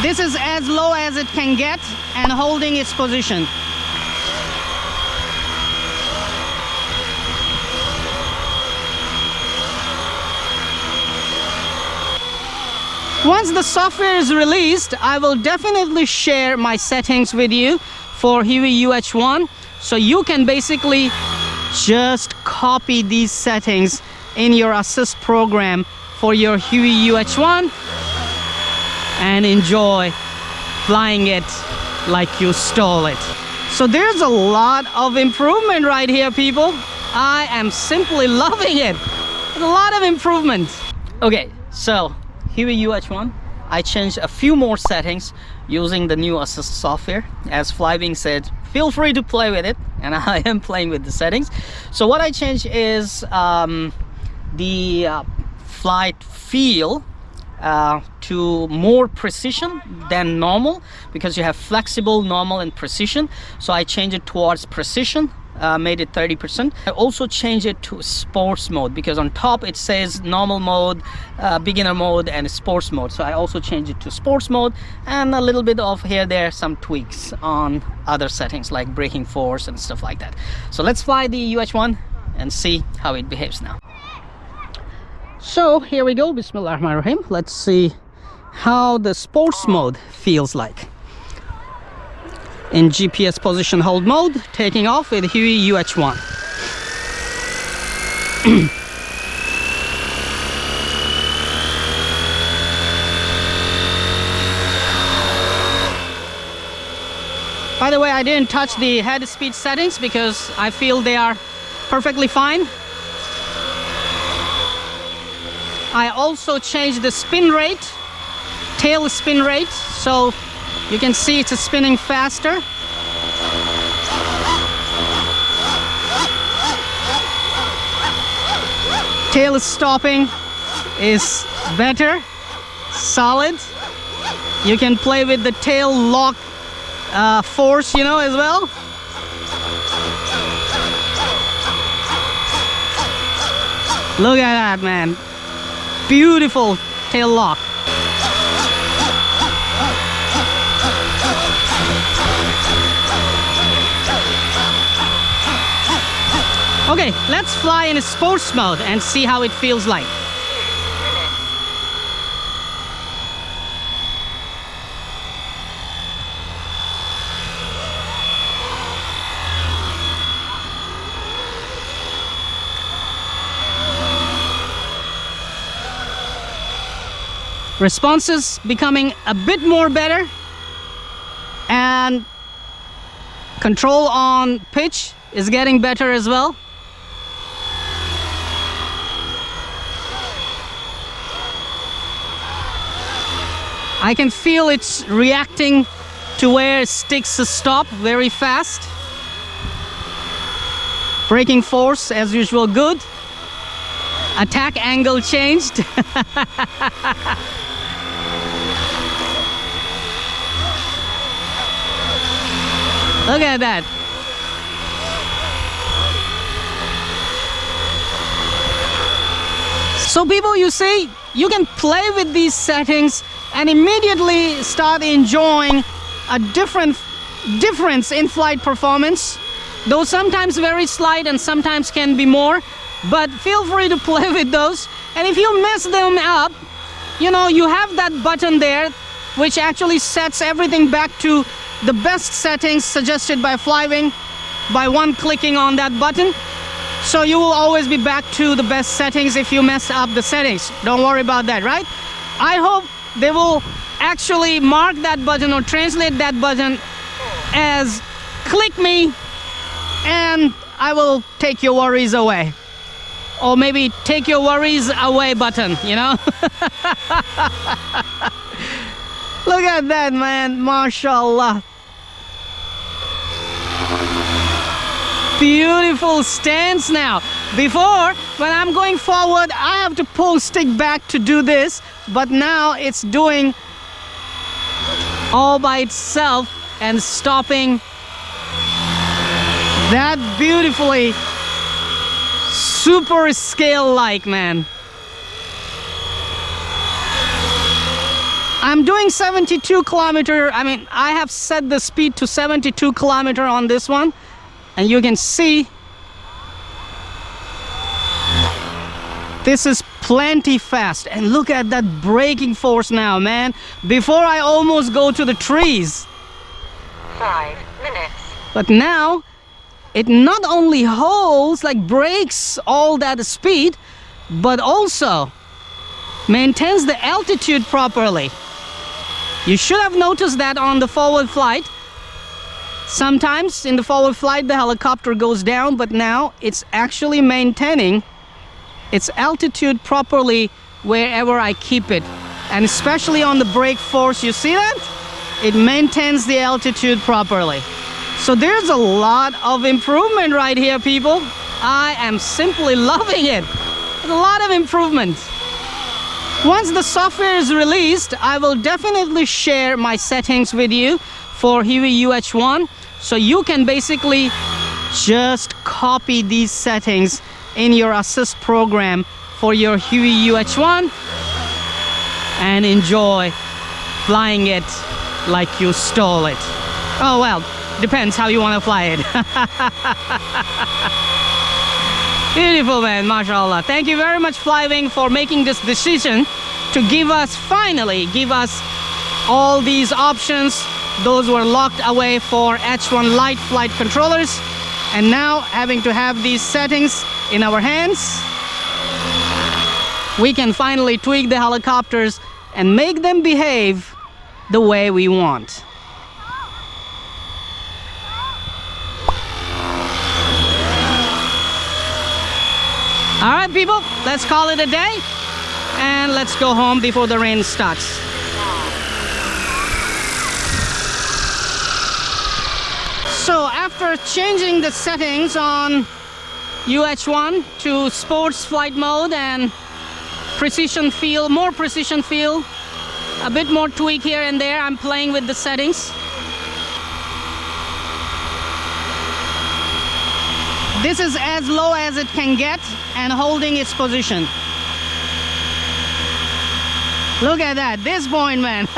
This is as low as it can get and holding its position. Once the software is released, I will definitely share my settings with you for Huey UH-1, so you can basically just copy these settings in your assist program for your Huey UH-1 and enjoy flying it like you stole it. So there's a lot of improvement right here, people. I am simply loving it. There's a lot of improvement. Okay, so Huey UH-1, I changed a few more settings using the new assist software. As Flywing said, feel free to play with it, and I am playing with the settings. So what I changed is the flight feel to more precision than normal, because you have flexible, normal, and precision. So I changed it towards precision. Made it 30%. I also changed it to sports mode, because on top it says normal mode, beginner mode, and sports mode. So I also changed it to sports mode, and a little bit of here there some tweaks on other settings like braking force and stuff like that. So let's fly the UH-1 and see how it behaves now. So here we go. Bismillahirrahmanirrahim. Let's see how the sports mode feels like. In GPS position hold mode, taking off with Huey UH-1. By the way, I didn't touch the head speed settings because I feel they are perfectly fine. I also changed the spin rate, tail spin rate, so you can see it's spinning faster. Tail stopping is better, solid. You can play with the tail lock force, you know, as well. Look at that, man. Beautiful tail lock. Okay, let's fly in sports mode and see how it feels like. Response is becoming a bit more better, and control on pitch is getting better as well. I can feel it's reacting to where sticks stop very fast. Braking force as usual good. Attack angle changed. Look at that. So people, you see, you can play with these settings and immediately start enjoying a difference in flight performance, though sometimes very slight and sometimes can be more, but feel free to play with those. And if you mess them up, you know, you have that button there which actually sets everything back to the best settings suggested by Flywing by one clicking on that button. So you will always be back to the best settings if you mess up the settings. Don't worry about that, right? I hope they will actually mark that button or translate that button as click me and I will take your worries away. Or maybe take your worries away button, you know? Look at that, man. MashaAllah. Beautiful stance now. Before, when I'm going forward, I have to pull stick back to do this, but now it's doing all by itself and stopping that beautifully. Super scale like, man. I'm doing 72 kilometer. I mean, I have set the speed to 72 kilometer on this one, and you can see this is plenty fast. And look at that braking force now, man. Before I almost go to the trees. 5 minutes. But now it not only holds, like brakes all that speed, but also maintains the altitude properly. You should have noticed that on the forward flight. Sometimes in the forward flight the helicopter goes down, but now it's actually maintaining its altitude properly wherever I keep it. And especially on the brake force, you see that? It maintains the altitude properly. So there's a lot of improvement right here, people. I am simply loving it. There's a lot of improvement. Once the software is released, I will definitely share my settings with you for Huey UH-1. So you can basically just copy these settings in your assist program for your Huey UH-1 and enjoy flying it like you stole it. Oh well, depends how you want to fly it. Beautiful, man, mashallah. Thank you very much, Flywing, for making this decision to finally give us all these options. Those were locked away for H1 Lite flight controllers, and now having to have these settings in our hands, we can finally tweak the helicopters and make them behave the way we want. All right, people, let's call it a day and let's go home before the rain starts. So after changing the settings on UH-1 to sports flight mode and precision feel, more precision feel, a bit more tweak here and there, I'm playing with the settings. This is as low as it can get and holding its position. Look at that, this point, man.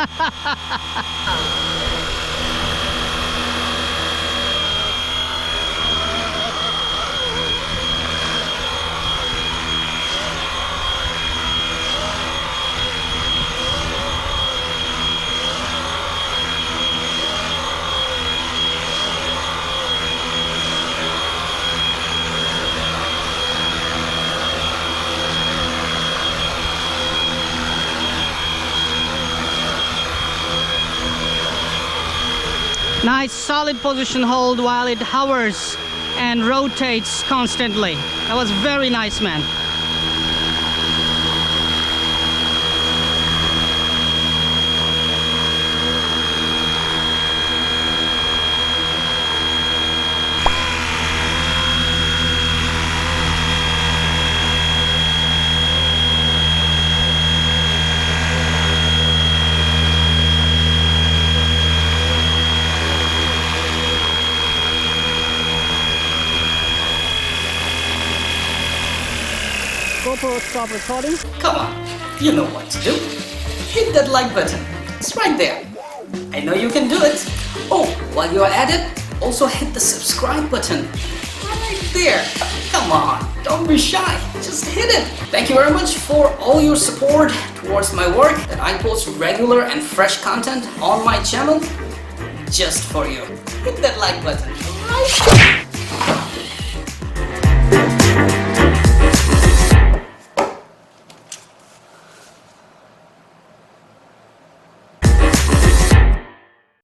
Nice solid position hold while it hovers and rotates constantly. That was very nice, man. GoPro, stop recording. Come on, you know what to do. Hit that like button. It's right there. I know you can do it. Oh, while you're at it, also hit the subscribe button. Right there. Come on, don't be shy. Just hit it. Thank you very much for all your support towards my work, that I post regular and fresh content on my channel just for you. Hit that like button. Right.